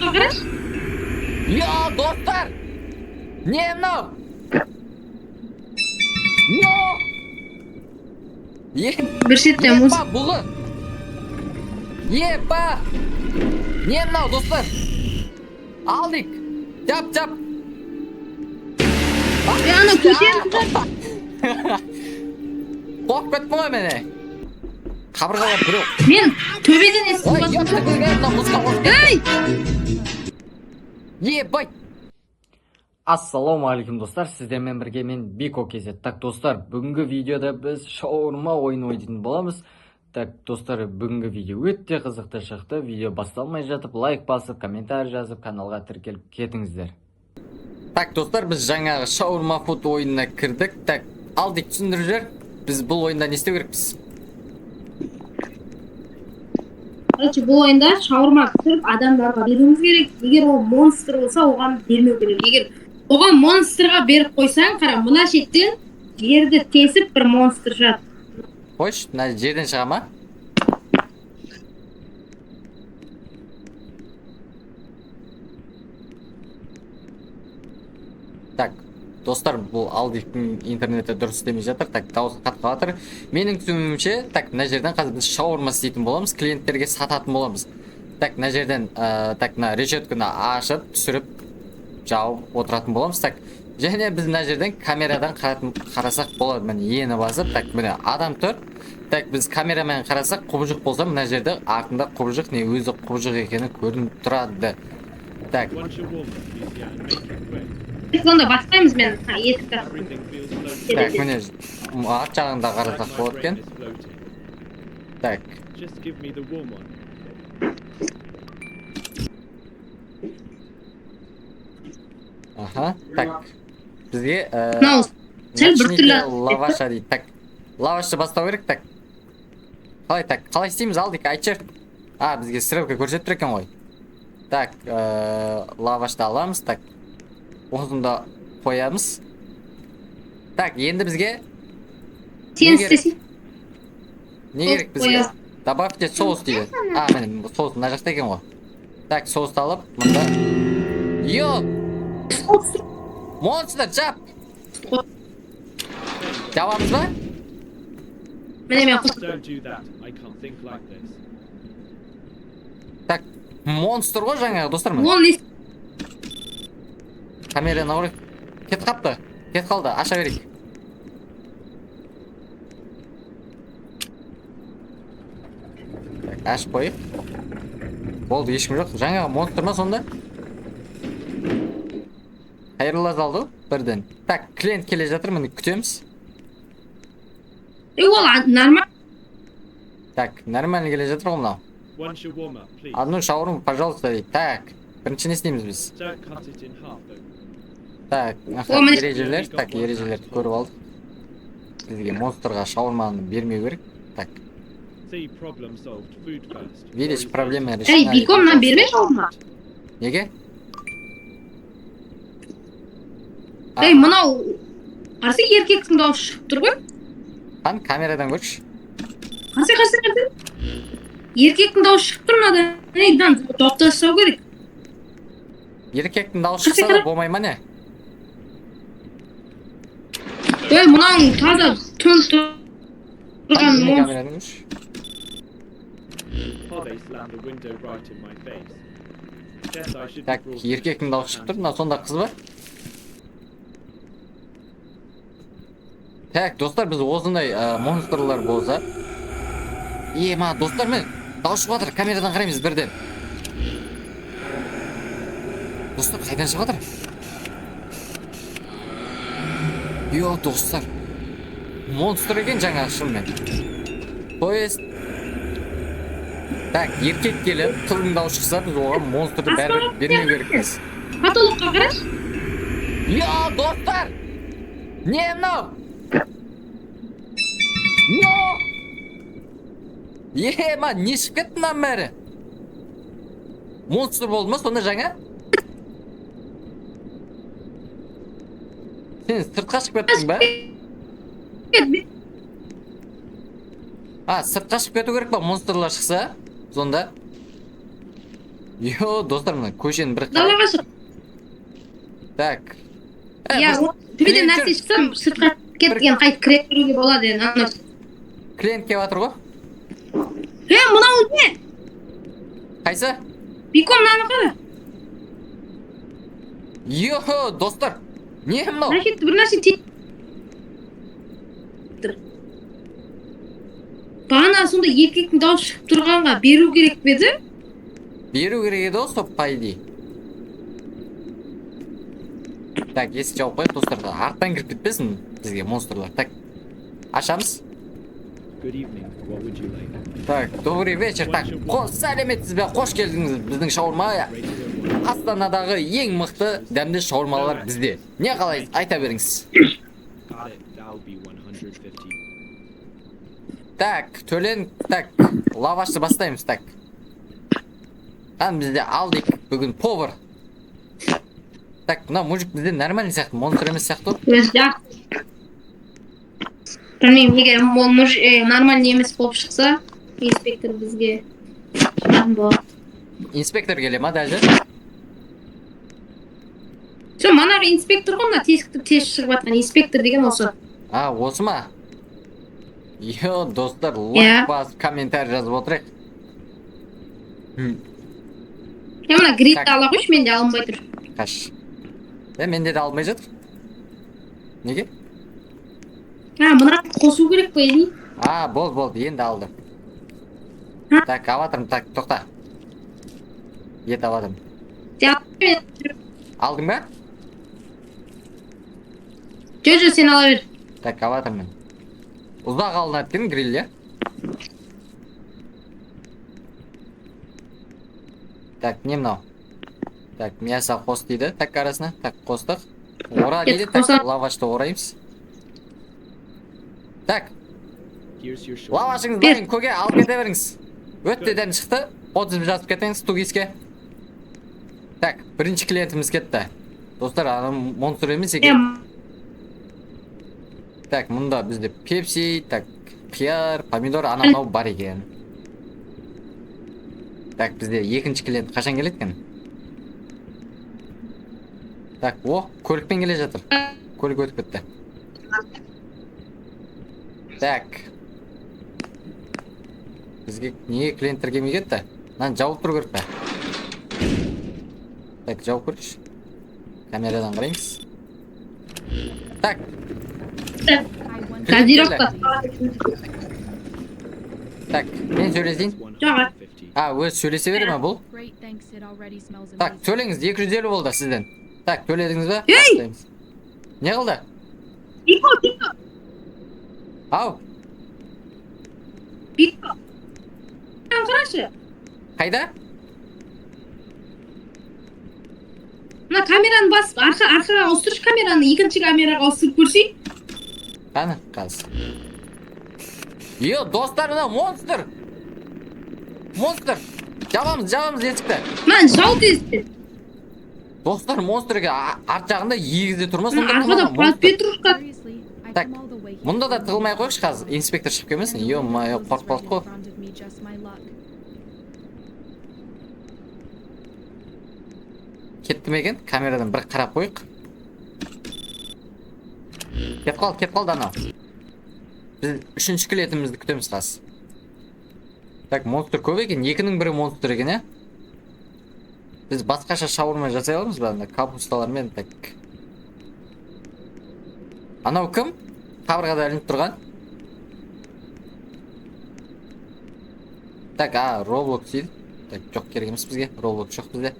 Қаталыққа қарашы. Yo dostlar. Ne mынау? Yo. Bir шеттен мұз. Епа бұғы. Епа. Не мынау достар? Алдық. Жап. Ана көтен. Қорқып кеттім ғой мені. Қабырғалар біреу. Мен төбеден естіп Ой, жатырмын. ёпты көрген мына мұзға қорқып кеттім. Ебай. Ассалаумағалейкум достар, сіздермен бірге мен Бико кезет. Так достар, бүгінгі видеода біз шаурма ойын ойнайтын боламыз. Так достар, бүгінгі видео өте қызықты шықты. Видео басталмай жатып, лайк басып, комментарий жазып, каналға тіркеліп кетіңіздер. Так достар, біз жаңағы шаурма фуд ойынына кірдік. Так, алдық түсіндіріп жібер. Біз бұл ойында не істеу керекпіз? Короче, бұл ойында шаурма пісіріп адамдарға беруіміз керек. Егер ол монстр болса, оған бермеу керек. Егер оған монстрға беріп қойсаң, қара, мына шеттен жерді тесіп бір монстр шығады. Қойш, мына жерден шыға ма? Так, достар, бұл алдықтың интернеті дұрыс істемей жатыр. Так, дауыс қатып жатыр. Менің түсінуімше, так, мына жерден қазір біз шаурма істейтін боламыз, клиенттерге сататын боламыз. Так, мына жерден, так, мына решетканы ашып, түсіріп, жауып отыратын боламыз. Так, және біз мына жерден камерадан қарасақ болады. Міне ені басып, так, міне адам тұр. Так, біз камерамен қарасақ, құбыжық болса, мына жерде артында құбыжық не өзі құбыжық екені көрініп тұрады. Так. Сонда бастаймыз, мен есік Так, міне арт жағында қарасақ болады екен. Так. Аха, так. Бізге сәл біртүрлі лаваша дейді. Так, лавашты бастау керек. Так. Қалай, так, қалай істейміз, алдық, айтшы. Бізге стрелка көрсетіп тұр екен ғой. Так, лавашты аламыз. Так, осында қоямыз. Так, енді бізге сен істесің. не керек бізге? Добавьте соус дейді. Міне соус мына жақта екен ғой. Так, соусты алып, мұнда. Йоп! Монстр, жап! Жабамыз ба? Міне мен Так, монстр ғой жаңағы достар ма? Ол не? Камераны орай. Кет қапты. Кет қалды. Аша берейік. Так, ашып қойып. Болды, ешкім жоқ. Жаңағы монстр ма сонда? Қайырлы залды бірден. Так, клиент келе жатыр, міне күтеміз. Ол нормально. Так, нормально келе жатыр ғой мынау. Одну шаурму, пожалуйста, дейді. Так, бірінші не істейміз біз? Так, ережелер, так, ережелерді көріп алдық. Бізге монстрға шаурманы бермеу керек. Так. Видишь, проблема решена. Бико мына берме шаурма. Неге? Мынау қарсы еркектің дауысы шығып тұр ғой. Камерадан көрші. Қарсы. Еркектің дауысы шығып тұр мынада. Мынаны жауып тастау керек. Еркектің дауысы шықса да болмай ма не? Мынауың таза төніп тұрған Камерадан көрші. Так, еркектің дауысы шығып тұр. Мына сонда қыз ба? Так, достар, біз осындай монстрлар болса. Ма, достар, мен дауыс шығып жатыр. Камерадан қараймыз бірден. Достар, қайдан шығып жатыр? Йо, достар. Монстр екен жаңа шынымен. То есть... Так, еркек келіп, қыздың дауыс шықса, біз оған монстрды бәрі бермеу керекпіз. Қаталыққа қарашы. Йо, достар! Не мынау? Ма, не шығып кетті мынаның бәрі? Монстр болды ма сонда жаңа? Сен сыртқа шығып кеттің ба? Сыртқа шығып кету керек па монстрлар шықса? Сонда? Йо, достар, мына көшенің бір далаға шық. Так. Иә, төбеден нәрсе шықса, сыртқа кеткен қайтып кіре беруге болады енді. Клиент келіп жатыр ғой. Мынау не? Қайсы? Бикон мынаны қара. Йо, достар. Не мынау? Бір нәрсе бағана сонда еркектің дауысы шығып тұрғанға беру керек пе еді? Беру керек еді ғой, стоп, по идее. Так, есік жауып қойып, достар, арттан кіріп кетпесін бізге монстрлар. Так, ашамыз. Так, добрый вечер. Так, сәлеметсіз бе, қош келдіңіз біздің шаурма. Астанадағы ең мықты дәмді шаурмалар бізде. Не қалайсыз, айта беріңіз. Так, төлен, так, лавашты бастаймыз, так. Бізде алдық бүгін повар. Так, мына мужик бізде нормальный сияқты, монстр емес сияқты. Білмеймін, егер нормальный емес болып шықса, инспектор бізге шығатын болады. Инспектор келе ма даже? Манағы инспектор ғой, мына тесікті тез шығып жатқан инспектор деген осы. Осы ма? Йо, достар, лайк басып, комментарий жазып отырайық. Мына гридті ала қойшы, менде алынбай тұр. Қаш. Менде де алынбай жатыр. Неге? Мына қосу керек қой, еді? Болды, енді алды. Так, аватырым, так, тоқта. Ет аватырым. Алдың ба? Жо, сен ала бер. Так, аватырмын. Ұзақ алынады екен гриль, я? Так, не мынау? Так, мясо қос дейді, так арасына. Так, қостық. Ора дейді, так, лавашты ораймыз. Так. Лавашыңыз дайын, көге алып кете беріңіз. Өттеден шықты, 30 жазып кетіңіз тугиске. Так, бірінші клиентіміз кетті. Достар, монстр емес екен. Так, мұнда бізде пепси, так, қияр, помидор, анау бар екен. Так, бізде екінші клиент қашан келеді екен? Так, көлікпен келе жатыр. Көлік өтіп кетті. Так. Бізге неге клиенттер келмей кетті? Жауып тұру керек пе? Так, жауып көрші. Камерадан қараймыз. Так. Газировка. Так, мен сөйлесейін. Жоқ. Өзі сөйлесе бере ма бұл? Так, төлеңіз, 250 болды сізден. Так, төледіңіз ба? Ей! Не қылды? Бiko. Ау, Бiko. Қарашы. қайда? Мына камераны басып, арқаға ауыстыршы камераны, екінші камераға ауыстырып көрсей. Қаны, қазір. Йо, достар, мына монстр! Монстр! Жабамыз есікті. Жау тезді. Достар, монстрге арт жағында егізде тұрмас. Арқада Петрушка. Так, мұнда да тығылмай қойшы қазір, инспектор шығып келмесін. Йо, қорқып қой. Кетті ме екен? Камерадан бір қарап қойық. Кетіп қалды анау. Біз үшінші клиентімізді күтеміз қазір. Так, монстр көп екен, екінің бірі монстр екен, я? Біз басқаша шаурма жасай аламыз ба? Капусталармен, так. Анау кім? Қабырғада ілініп тұрған. Так, Roblox дейді. Так, жоқ керек емес бізге. Roblox жоқ бізде.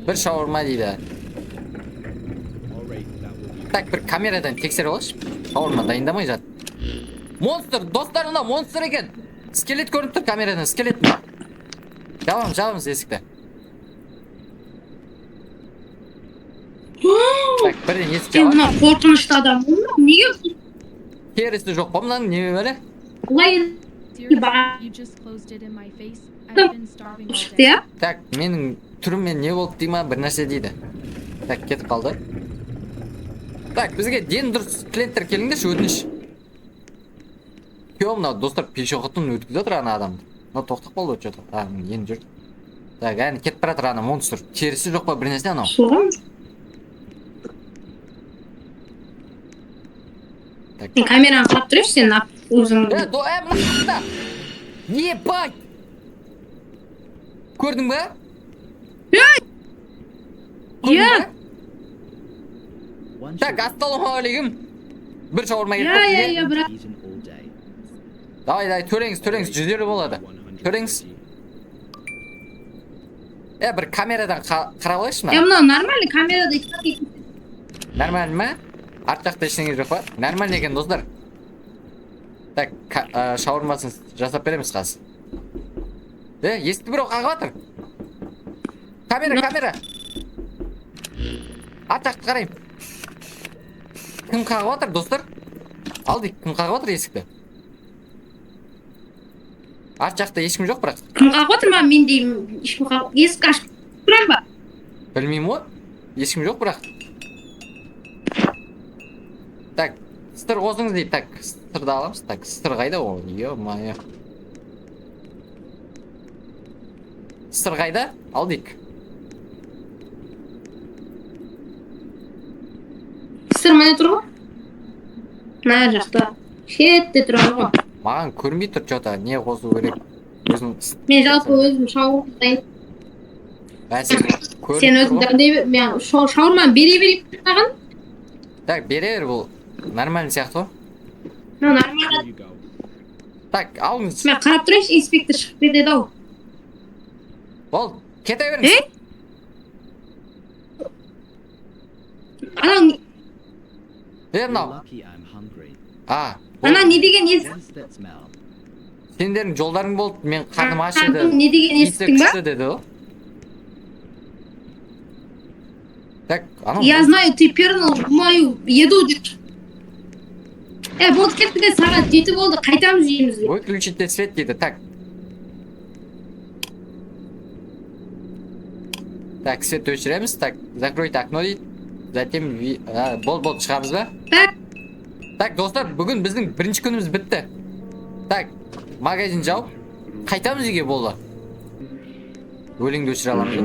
Бір шаурма дейді. Так, бір камерадан тексер алшы. Шаурма дайындамай жат. Монстр, достарына монстр екен. Скелет көрініп тұр камерадан, скелет. Жабамыз есікті. Так, бірден есік жабам. Мына қорқынышты адам. Неге? Терісі жоқ па мұнан, не бөлі? Бұлай шықты, я? Так, менің түріммен не болды дейма, бір нәрсе дейді. Так, кетіп қалды. Так, бізге ден дұрыс клиенттер келіңдерші, өтініш. Мынау достар пешоходтан өткізіп отыр ана адамды. тоқтап қалды что-то. Енді жүр. Так, әне кетіп бара жатыр ана монстр. Терісі жоқ па бір нәрсе анау? Соған. Так. Мен камераны қарап тұрайыншы, сен өзің. Мына ебать! Көрдің ба? Иә. Так, ассалаумағалейкум. Бір шаурма кетіп Иә, бірақ. Давай, төлеңіз, 100 еуро болады. Төлеңіз. Бір камерадан қарап алайыншы ма? Мынау нормальный камерада Нормально ма? Арт жақта ештеңе жоқ па? Нормально екен, достар. Так, шаурмасын жасап береміз қазір. Есікті біреу қағып жатыр. Камера. Арт жақты қарайым. Кім қағып жатыр, достар? Алдик, кім қағып жатыр есікті? Арт жақта ешкім жоқ бірақ. Кім қағып отыр ма? Мен деймін, ешкім қағып. Есік ашып тұрам ба? Білмеймін ғой. Ешкім жоқ бірақ. Так, сыр қосыңыз дейді. Так, сырды аламыз. Так, сыр қайда ол? Ё-моё. Сыр қайда? Алдик. Сыр міне тұр ғой? Мына жақта. Шетте тұрады ғой. Маған көрмей тұр что-то. Не қосу керек? Өзің Мен жалпы өзім шаурмадан. Сен өзің дәмдей, мен шаурманы бере берейін саған. Так, бере бер бұл. Нормально сияқты ғой. Нормально. Так, алыңыз. Мен қарап тұрайыншы, инспектор шығып кетеді ау. Ол, кете беріңіз. Анау Мынау. Ана не деген есік? Сендердің жолдарың болды, мен қарным аш еді. Не деген есіктің ба? Деді ол. Так, анау. Я знаю, ты пернул в мою еду. Болды кетті, сағат 7 болды, қайтамыз жейміз. Выключите свет дейді. Так. Так, свет өшіреміз. Так, закройте окно дейді. Затем болды, шығамыз ба? Так, достар, бүгін біздің бірінші күніміз бітті. Так, магазин жауып, қайтамыз үйге болды. Өлеңді өшіре аламыз.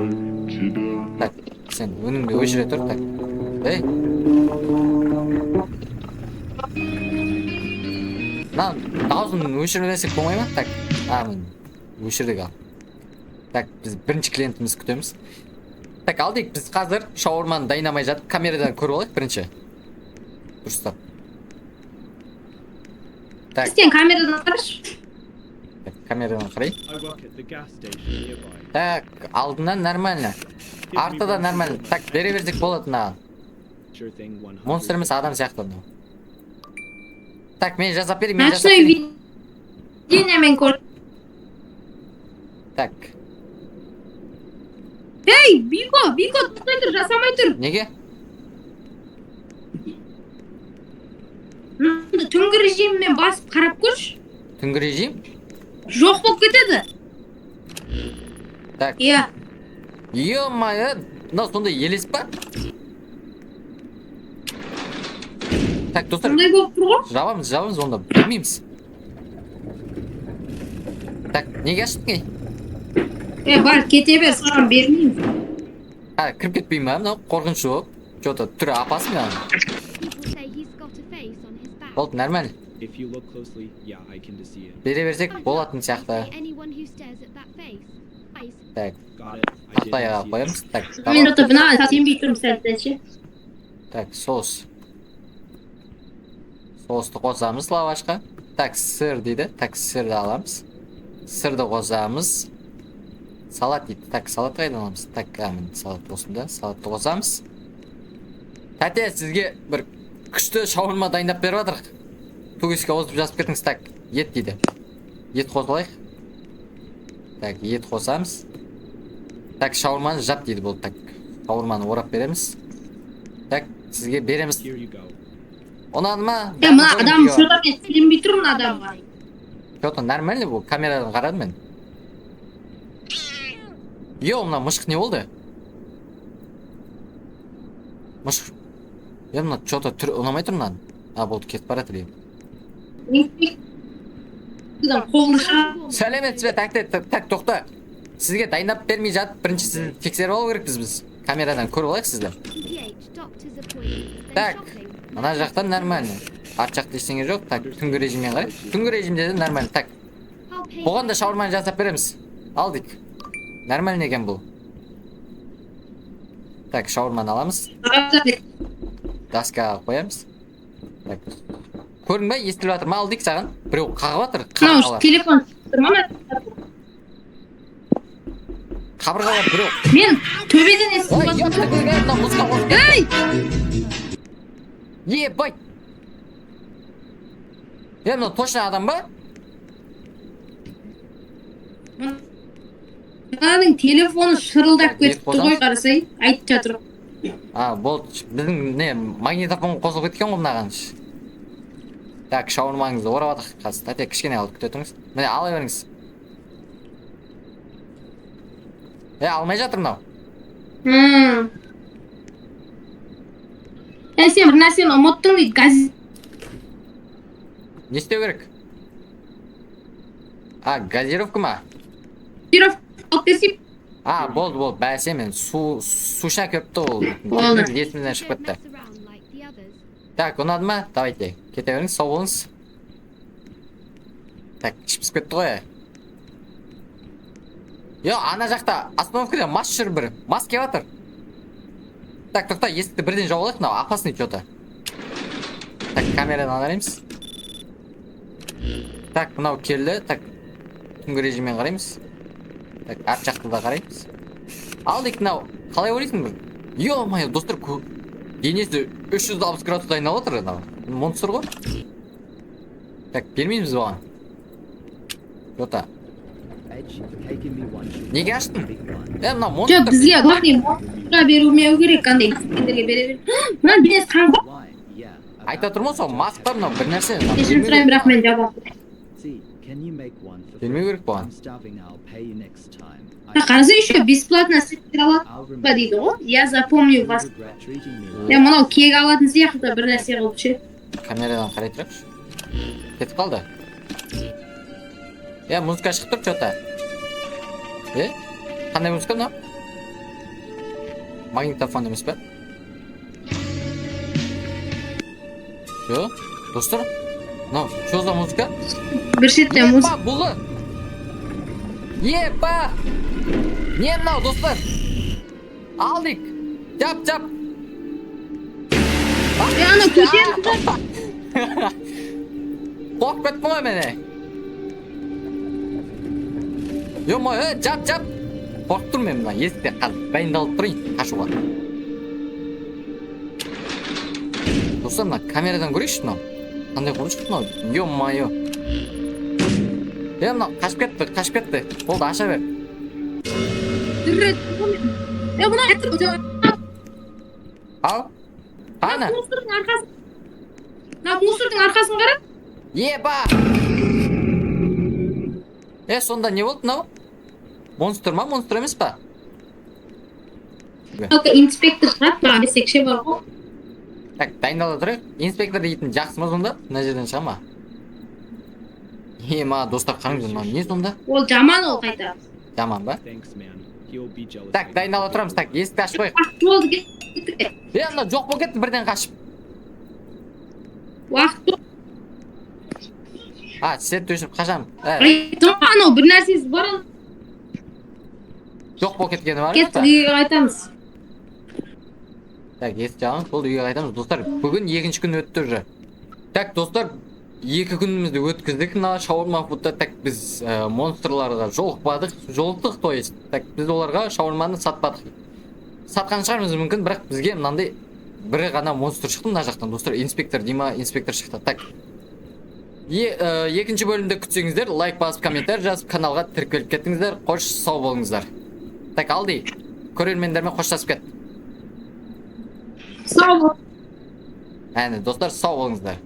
Так, сен өнімді өшіре тұр. Так. Дауысын өшірмесек болмай ма? Так, мен өшірдік ал. Так, біз бірінші клиентіміз күтеміз. Так, алдик, біз қазір шаурманы дайнамай жатып, камерадан көріп алайық бірінші. Дұрыстап. Сен камерадан қарашы. Так, камерадан қарай. Так, алдынан нормально. Артыда нормально. Так, бере берсек болады мынаған. Монстр емес адам сияқты мынау. Так, мен жасап берейін, мен жасап берейін. Видениемен көр. Так. Ей, Бико, тоқтай тұр, жасамай тұр. Неге? Түнгі режиммен басып қарап көрші. Түнгі режим? Жоқ болып кетеді. Так. Иә. Ё-моё, мынау сондай елес па? Так, достар. Сондай болып тұр ғой. Жабамыз, онда білмейміз. Так, неге аштың? Бар, кете бер, саған бермеймін. Кіріп кетпеймін ба? Мынау қорқыншы болып. Что-то түрі апасы ма? Болды, нормально. Бере берсек болатын сияқты. Так, тақтайға қоямыз. Так, Мен жоқта бұна сенбей тұрмын сәлденше. Так, соус. Соусты қосамыз лавашқа. Так, сыр дейді. Так, сырды аламыз. Сырды қосамыз. Салат дейді. Так, салат қайдан аламыз? Так, салат осында. Салатты қосамыз. Тәте, сізге бір күшті шаурма дайындап беріп жатыр. Тугіске қосып жазып кетіңіз. Так, ет дейді. Ет қосылайық. Так, ет қосамыз. Так, шаурманы жап дейді болды. Так, шаурманы орап береміз. Так, сізге береміз. Ұнады ма? Мына адам шырда мен сенбей тұрмын адамға. Что-то нормально бұл, камерадан қарадым мен. Мына мышық не болды? Мышық. Мына что-то түрі ұнамай тұр мынаны. Болды, кетіп баратыр. артынан қолды шығарып. Сәлеметсіз бе, так, тоқта. Сізге дайындап бермей жатып, бірінші сізді тексеріп алу керекпіз біз. Камерадан көріп алайық сізді. Так, мына жақтан нормально. Арт жақта ештеңе жоқ. Так, түнгі режиммен қарайық. Түнгі режимде де нормально. Так, бұған да шаурманы жасап береміз. Алдық. Нормально екен бұл. Так, шаурманы аламыз. Даскаға қоямыз. Так. Көрдің бе, естіліп жатыр ма? Алдық саған. Біреу қағып жатыр. Мынау телефон тұр ма? Қабырғалар біреу. Мен төбеден естіп Ой, отырмын. Ей! Ебай! Мынау точно адам ба? Мынаның телефоны шырылдап кетіпті ғой, қарасай. Айтып жатыр. Болды. Біздің не, магнитофон қосылып кеткен ғой мынаған. Так, шаурмаңызды орап атық. Қазір тәте кішкене алып күтетіңіз. Міне, ала беріңіз. Алмай жатыр мынау. Сен бір нәрсені ұмыттың дейді, газет. Не істеу керек? Газировка ма? Газировка алып берсей. Болды, бәсе мен сушна көпті ол. Есімден шығып кетті. Так, ұнады ма? Давайте, кете беріңіз, сау болыңыз. Так, ішпісіп кетті ғой. Ана жақта остановкада мас жүр бір. Мас кеп жатыр. Так, тоқта, есікті бірден жауып алайық, мынау опасный что-то. Так, камерадан аларымыз. Так, мынау келді. Так, түнгі режиммен қараймыз. Так, арт жақты да қараймыз. Алдық мынау. Қалай ойлайсың бір? Ё-моё, достар, денесі 360 градусқа айналып отыр. Монстр ғой. Так, бермейміз оған. Жота. Неге аштың? Мынау монстр. Жоқ, бізге монстрға берілмеу керек, қандай сендерге бере бер. Мына денес қан ба? Айта тұрмын сол, масқа мынау бір нәрсе. Кешірім сұрайын, бірақ мен жабамын. Бермеу керек бұған. Қарасай, еще бесплатно сеттер алады ба дейді ғой. Я запомню вас. Мынау кек алатын сияқты бір нәрсе қылып ше. Камерадан қарай тұрайықшы. Кетіп қалды. Музыка шығып тұр, что-то. Қандай музыка мынау? Магнитофон емес пе? Достар, мынау, что за музыка? Бір шетте музыка. Епа, бұлы! Епа! Не мынау, достар? Алдық! Жап! Ана көтеріп тұр. Қорқып кеттім ғой мені. Ё-моё, жап! Қорқып тұр мен мына, есікте қазір дайындалып тұрайын, қашуға. Достар, мына камерадан көрейікші мынау. Қандай құрылыс мынау? Ё-моё. Мынау қашып кетті. Болды, аша бер. Мына әттір. Ау? Ана? Мусордың арқасын қара. Епа! Сонда не болды мынау? Монстр ма? Монстр емес па? Инспектор шығады, маған бесекше бар ғой. Так, дайындала тұрайық. Инспектор дейтін жақсы ма сонда? Мына жерден шыға ма? Достар, қараңыз, мынау не сонда? Ол жаман ол қайта. Жаман ба? Так, дайындала тұрамыз. Так, есікті ашып қойық. Болды, кеттік. Мынау жоқ болып кетті бірден қашып. Уақыт. Сет төшіп қашам. Анау бір нәрсесі бар. Жоқ болып кеткені бар. Кеттік, үйге қайтамыз. Так, есік жағын, болды үйге қайтамыз. Достар, бүгін екінші күн өтті уже. Так, достар, 2 күнімізді өткіздік. Мына шаурма фудта. Так, біз монстрларға жолықтық, то есть. Так, біз оларға шаурманы сатпадық. Сатқан шығармыз мүмкін, бірақ бізге мынандай бірі ғана монстр шықты мына жақтан. Достар, инспектор шықты. Так, екінші бөлімді күтсеңіздер, лайк басып, комментарий жазып, каналға тіркеліп кеттіңіздер. Қош, сау болыңыздар. Так, алды. Көрермендермен қоштасып кет. Сау бол. Достар, сау болыңыздар.